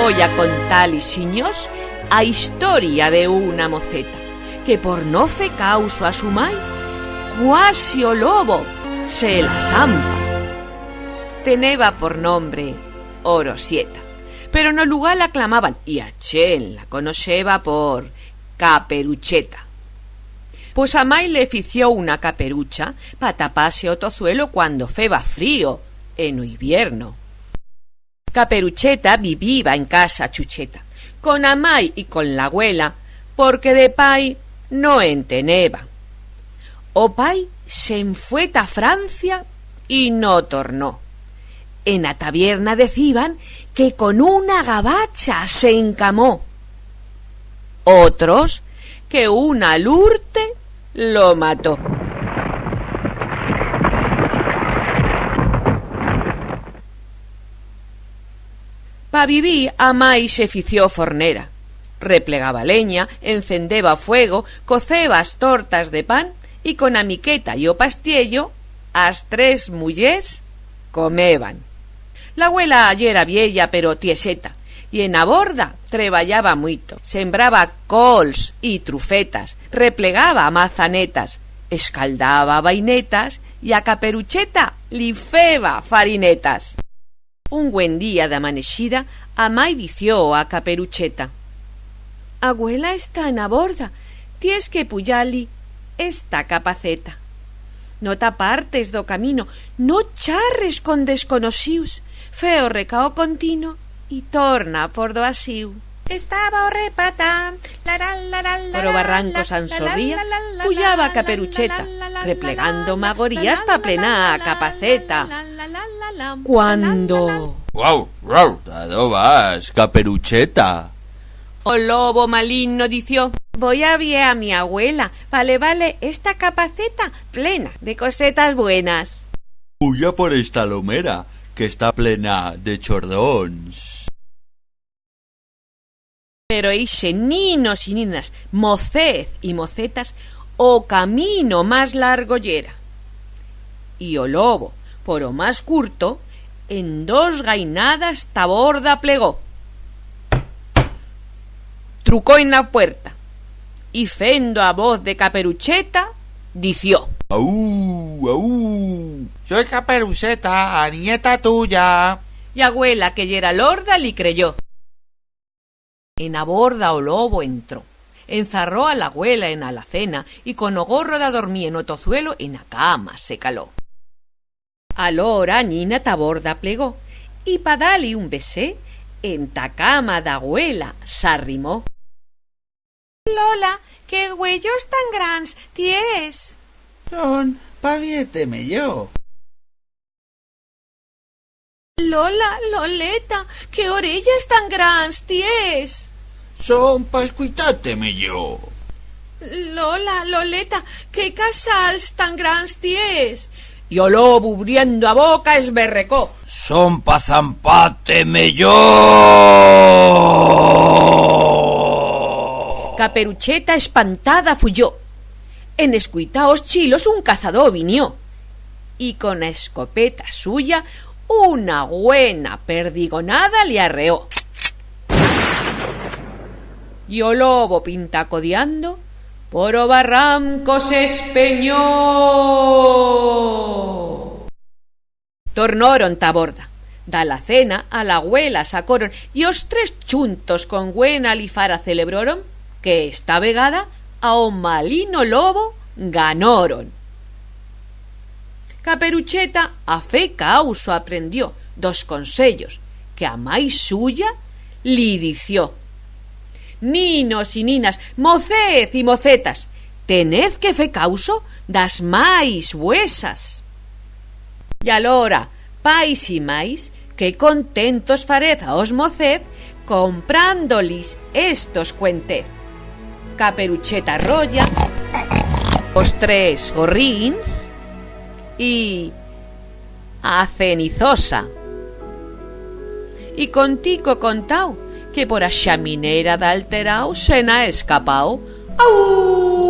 voy a contar, siños, a historia de una moceta que por no fe causo a su mai, cuasi o lobo se la zampa. Teneba por nombre Orosieta, pero no lugar la clamaban y a Chen la conoceba por Caperucheta. Pues a mai le fició una caperucha pa taparse o tozuelo cuando feba frío en o invierno. Caperucheta vivía en casa Chucheta, con a mai y con la abuela, porque de pai no enteneba. O pai se enfue a Francia y no tornó. En la taberna deciban que con una gabacha se encamó. Otros que una lurte lo mató. Pa vivir a mai se fició fornera. Replegaba leña, encendeba fuego, coceba as tortas de pan y con a miqueta y o pastiello as 3 mullers comeban. La abuela ya era vieja pero tieseta y en a borda treballaba muito. Sembraba cols y trufetas, replegaba mazanetas, escaldaba vainetas y a Caperucheta li feba farinetas. Un buen día de amanecida, a mai dició a Caperucheta: «Abuela está en a borda, ties que puyali esta capaceta. No t'apartes do camino, no charres con desconocius, feo recao contino y torna por do asiu». Estaba o repata, por o barranco San Sorría, puyaba Caperucheta, replegando magorías pa plenar a capaceta. Cuando... ¡Guau! ¡Guau! ¿A dónde vas, Caperucheta? O lobo maligno dició: «Voy a ver a mi abuela, vale esta capaceta plena de cosetas buenas». Huya por esta lomera, que está plena de chordons. Pero hice ninos y ninas, mocez y mocetas, o camino más largo yera. Y o lobo, por o más curto, en 2 gainadas taborda plegó. Trucó en la puerta y fendo a voz de Caperucheta dició: ¡Aú! ¡Aú! Soy Caperucheta, a nieta tuya. Y abuela, que yera lorda, li creyó. En a borda o lobo entró, enzarró a la abuela en a la cena y con o gorro de dormir en o tozuelo en a cama se caló. Alora Nina taborda plegó y pa dali un besé en ta cama da abuela s'arrimó. «Lola, qué huellos tan grans ties». «Son pa viéteme yo». «Lola, Loleta, qué orellas tan grans ties». «Son pa escuitáteme yo». «Lola, Loleta, qué casals tan grans ties». Y o lobo, abriendo a boca, esberrecó: «Son pa zampáteme yo». Caperucheta espantada fuyó. En escuitaos chilos un cazador vinió y con la escopeta suya una buena perdigonada le arreó. Y o lobo pintacodeando por o barranco se espeñó. Tornoron taborda, da la cena a la abuela sacoron y os 3 chuntos con buena lifara celebroron que esta vegada a o malino lobo ganoron. Caperucheta a fe causo aprendió 2 consellos que a mai suya li dició: «Ninos y ninas, mocez y mocetas, tened que fe causo das mais huesas. Y alora, pais y mais, que contentos fared a os mocez comprándolis estos cuentez». Caperucheta rolla os 3 gorrins y a cenizosa. Y contigo contao que por a xaminera d'alterao se n'ha escapao. ¡Au!